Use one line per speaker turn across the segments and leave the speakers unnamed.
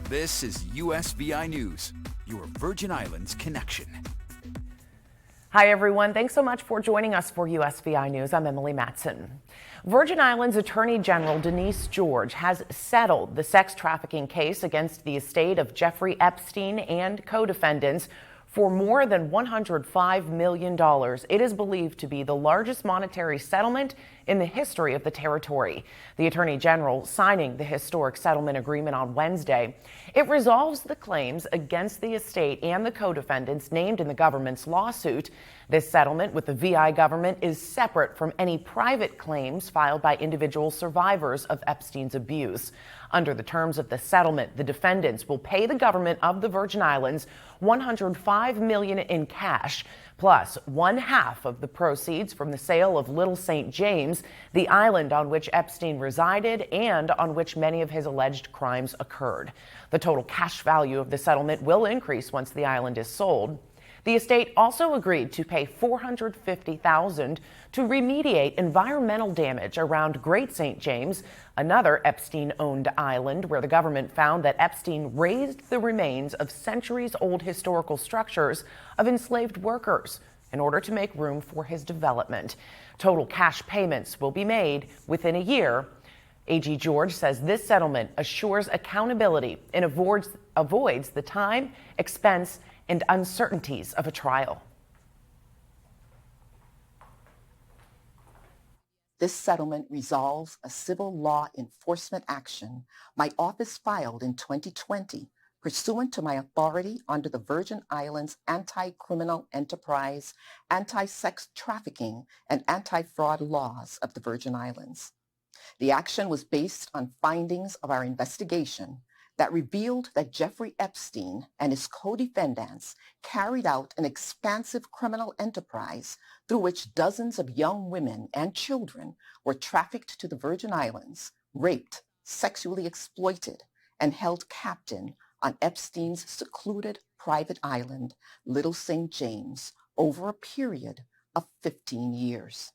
This is USVI News, your Virgin Islands connection.
Hi, everyone. Thanks so much for joining us for USVI News. I'm Emily Matson. Virgin Islands Attorney General Denise George has settled the sex trafficking case against the estate of Jeffrey Epstein and co-defendants for more than $105 million. It is believed to be the largest monetary settlement in the history of the territory. The Attorney General signing the historic settlement agreement on Wednesday. It resolves the claims against the estate and the co-defendants named in the government's lawsuit. This settlement with the VI government is separate from any private claims filed by individual survivors of Epstein's abuse. Under the terms of the settlement, the defendants will pay the government of the Virgin Islands $105 million in cash, plus one-half of the proceeds from the sale of Little St. James, the island on which Epstein resided and on which many of his alleged crimes occurred. The total cash value of the settlement will increase once the island is sold. The estate also agreed to pay $450,000 to remediate environmental damage around Great St. James, another Epstein-owned island where the government found that Epstein raised the remains of centuries-old historical structures of enslaved workers in order to make room for his development. Total cash payments will be made within a year. AG George says this settlement assures accountability and avoids the time, expense, and uncertainties of a trial.
This settlement resolves a civil law enforcement action my office filed in 2020 pursuant to my authority under the Virgin Islands Anti-Criminal Enterprise, Anti-Sex Trafficking, and Anti-Fraud laws of the Virgin Islands. The action was based on findings of our investigation that revealed that Jeffrey Epstein and his co-defendants carried out an expansive criminal enterprise through which dozens of young women and children were trafficked to the Virgin Islands, raped, sexually exploited, and held captive on Epstein's secluded private island, Little St. James, over a period of 15 years.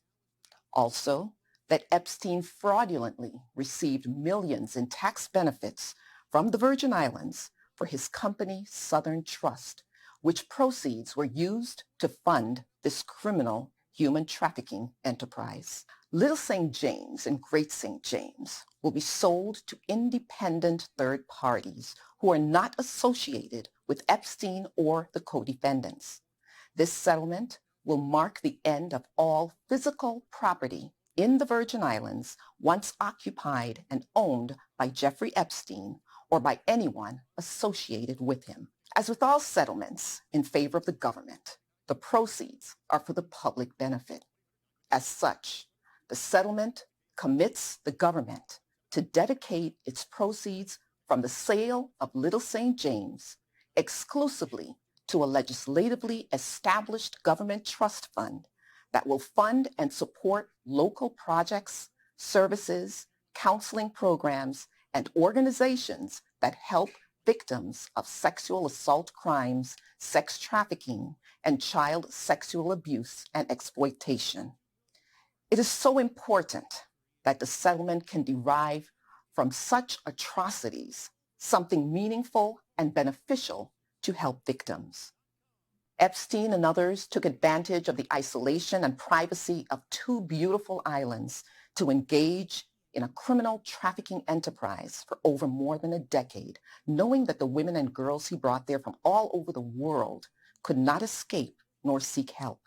Also, that Epstein fraudulently received millions in tax benefits from the Virgin Islands for his company Southern Trust, which proceeds were used to fund this criminal human trafficking enterprise. Little St. James and Great St. James will be sold to independent third parties who are not associated with Epstein or the co-defendants. This settlement will mark the end of all physical property in the Virgin Islands once occupied and owned by Jeffrey Epstein or by anyone associated with him. As with all settlements in favor of the government, the proceeds are for the public benefit. As such, the settlement commits the government to dedicate its proceeds from the sale of Little St. James exclusively to a legislatively established government trust fund that will fund and support local projects, services, counseling programs, and organizations that help victims of sexual assault crimes, sex trafficking, and child sexual abuse and exploitation. It is so important that the settlement can derive from such atrocities something meaningful and beneficial to help victims. Epstein and others took advantage of the isolation and privacy of two beautiful islands to engage in a criminal trafficking enterprise for over more than a decade, knowing that the women and girls he brought there from all over the world could not escape nor seek help.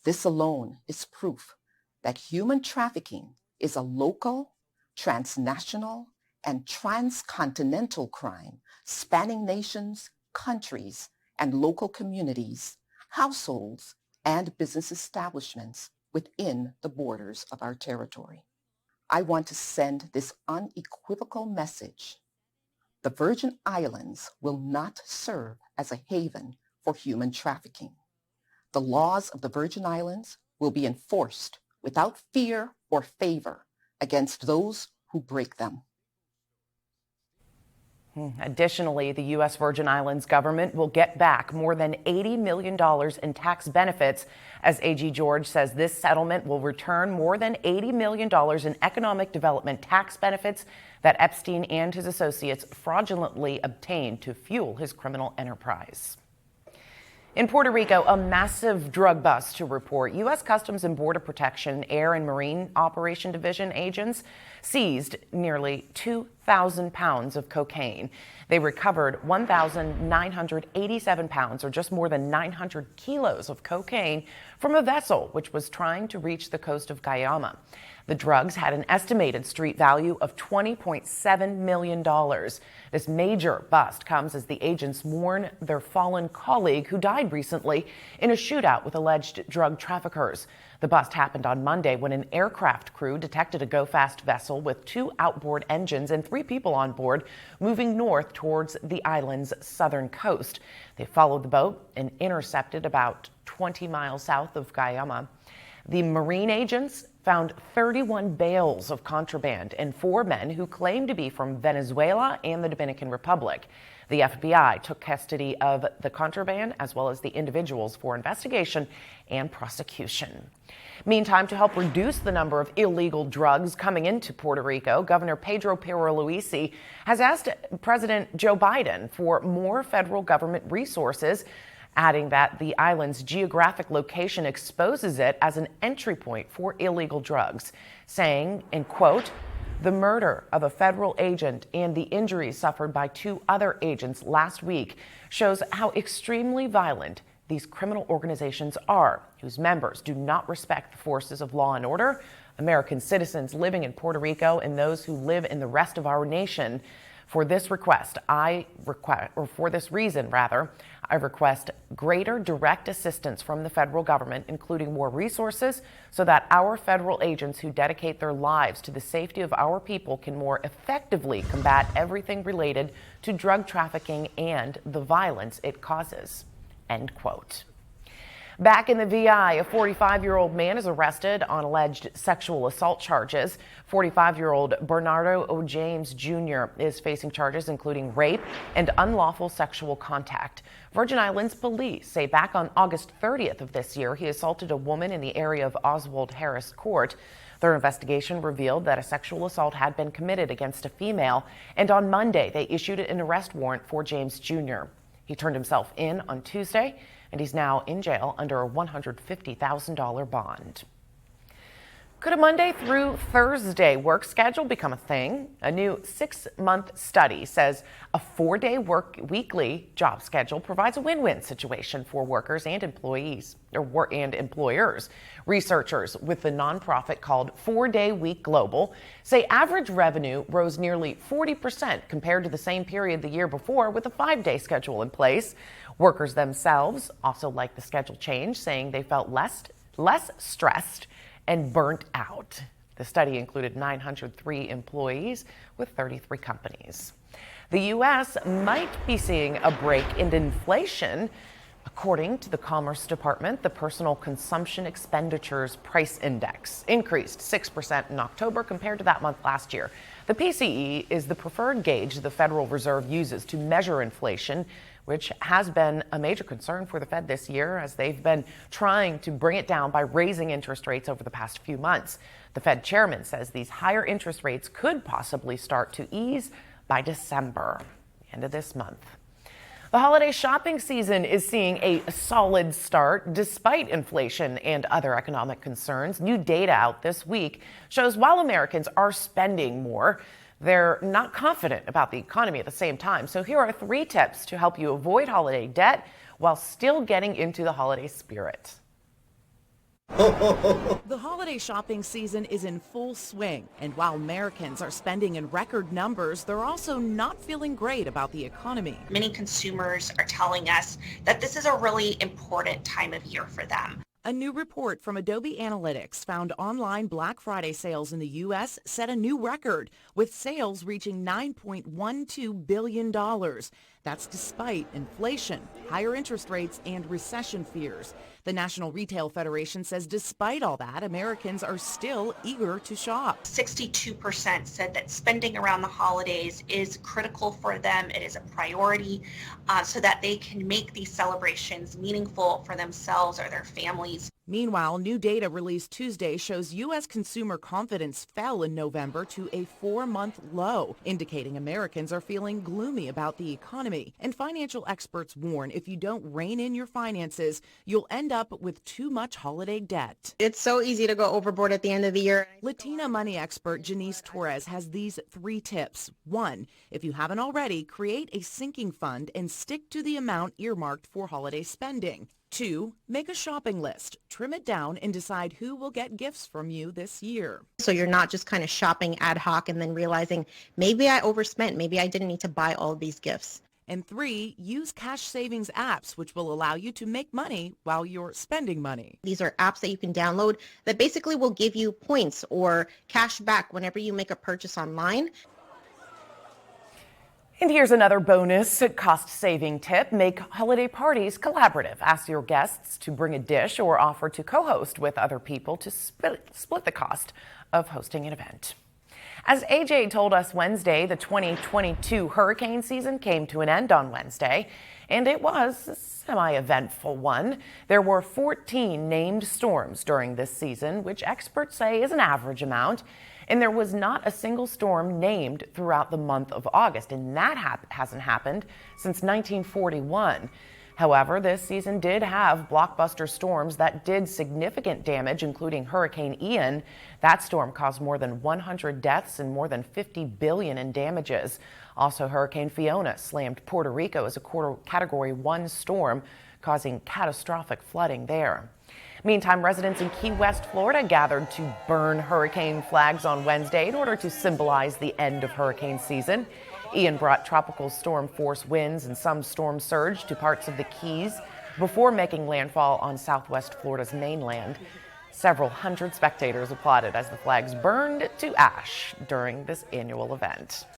This alone is proof that human trafficking is a local, transnational, and transcontinental crime spanning nations, countries, and local communities, households, and business establishments within the borders of our territory. I want to send this unequivocal message. The Virgin Islands will not serve as a haven for human trafficking. The laws of the Virgin Islands will be enforced without fear or favor against those who break them.
Additionally, the U.S. Virgin Islands government will get back more than $80 million in tax benefits, as AG George says this settlement will return more than $80 million in economic development tax benefits that Epstein and his associates fraudulently obtained to fuel his criminal enterprise. In Puerto Rico, a massive drug bust to report. U.S. Customs and Border Protection, Air and Marine Operation Division agents seized nearly 2,000 pounds of cocaine. They recovered 1,987 pounds, or just more than 900 kilos of cocaine, from a vessel which was trying to reach the coast of Guyana. The drugs had an estimated street value of $20.7 million. This major bust comes as the agents mourn their fallen colleague who died recently in a shootout with alleged drug traffickers. The bust happened on Monday when an aircraft crew detected a go-fast vessel with 2 outboard engines and 3 people on board moving north towards the island's southern coast. They followed the boat and intercepted about 20 miles south of Guyana. The marine agents found 31 bales of contraband and 4 men who claimed to be from Venezuela and the Dominican Republic. The FBI took custody of the contraband as well as the individuals for investigation and prosecution. Meantime, to help reduce the number of illegal drugs coming into Puerto Rico, Governor Pedro Pierluisi has asked President Joe Biden for more federal government resources, adding that the island's geographic location exposes it as an entry point for illegal drugs, saying, and quote, "The murder of a federal agent and the injuries suffered by 2 other agents last week shows how extremely violent these criminal organizations are, whose members do not respect the forces of law and order, American citizens living in Puerto Rico, and those who live in the rest of our nation. For this reason, I request greater direct assistance from the federal government, including more resources, so that our federal agents who dedicate their lives to the safety of our people can more effectively combat everything related to drug trafficking and the violence it causes." End quote. Back in the VI, a 45-year-old man is arrested on alleged sexual assault charges. 45-year-old Bernardo O. James Jr. is facing charges including rape and unlawful sexual contact. Virgin Islands police say back on August 30th of this year, he assaulted a woman in the area of Oswald Harris Court. Their investigation revealed that a sexual assault had been committed against a female, and on Monday, they issued an arrest warrant for James Jr. He turned himself in on Tuesday, and he's now in jail under a $150,000 bond. Could a Monday through Thursday work schedule become a thing? A new 6-month study says a 4-day weekly job schedule provides a win-win situation for workers and employers. Researchers with the nonprofit called 4-Day Week Global say average revenue rose nearly 40% compared to the same period the year before with a 5-day schedule in place. Workers themselves also like the schedule change, saying they felt less stressed and burnt out. The study included 903 employees with 33 companies. The U.S. might be seeing a break in inflation. According to the Commerce Department, the Personal Consumption Expenditures Price Index increased 6% in October compared to that month last year. The PCE is the preferred gauge the Federal Reserve uses to measure inflation, which has been a major concern for the Fed this year as they've been trying to bring it down by raising interest rates over the past few months. The Fed chairman says these higher interest rates could possibly start to ease by December, end of this month. The holiday shopping season is seeing a solid start despite inflation and other economic concerns. New data out this week shows while Americans are spending more, they're not confident about the economy at the same time. So here are 3 tips to help you avoid holiday debt while still getting into the holiday spirit.
The holiday shopping season is in full swing, and while Americans are spending in record numbers, they're also not feeling great about the economy.
Many consumers are telling us that this is a really important time of year for them.
A new report from Adobe Analytics found online Black Friday sales in the U.S. set a new record, with sales reaching $9.12 billion. That's despite inflation, higher interest rates, and recession fears. The National Retail Federation says despite all that, Americans are still eager to shop.
62% said that spending around the holidays is critical for them. It is a priority so that they can make these celebrations meaningful for themselves or their families.
Meanwhile, new data released Tuesday shows U.S. consumer confidence fell in November to a 4-month low, indicating Americans are feeling gloomy about the economy. And financial experts warn if you don't rein in your finances, you'll end up with too much holiday debt.
It's so easy to go overboard at the end of the year.
Latina money expert Janice Torres has these 3 tips. 1, if you haven't already, create a sinking fund and stick to the amount earmarked for holiday spending. 2, make a shopping list, trim it down, and decide who will get gifts from you this year.
So you're not just kind of shopping ad hoc and then realizing maybe I overspent, maybe I didn't need to buy all these gifts.
And 3, use cash savings apps, which will allow you to make money while you're spending money.
These are apps that you can download that basically will give you points or cash back whenever you make a purchase online.
And here's another bonus cost-saving tip. Make holiday parties collaborative. Ask your guests to bring a dish or offer to co-host with other people to split the cost of hosting an event. As AJ told us Wednesday, the 2022 hurricane season came to an end on Wednesday, and it was a semi-eventful one. There were 14 named storms during this season, which experts say is an average amount. And there was not a single storm named throughout the month of August, and that hasn't happened since 1941. However, this season did have blockbuster storms that did significant damage, including Hurricane Ian. That storm caused more than 100 deaths and more than $50 billion in damages. Also, Hurricane Fiona slammed Puerto Rico as a Category 1 storm, causing catastrophic flooding there. Meantime, residents in Key West, Florida gathered to burn hurricane flags on Wednesday in order to symbolize the end of hurricane season. Ian brought tropical storm force winds and some storm surge to parts of the Keys before making landfall on southwest Florida's mainland. Several hundred spectators applauded as the flags burned to ash during this annual event.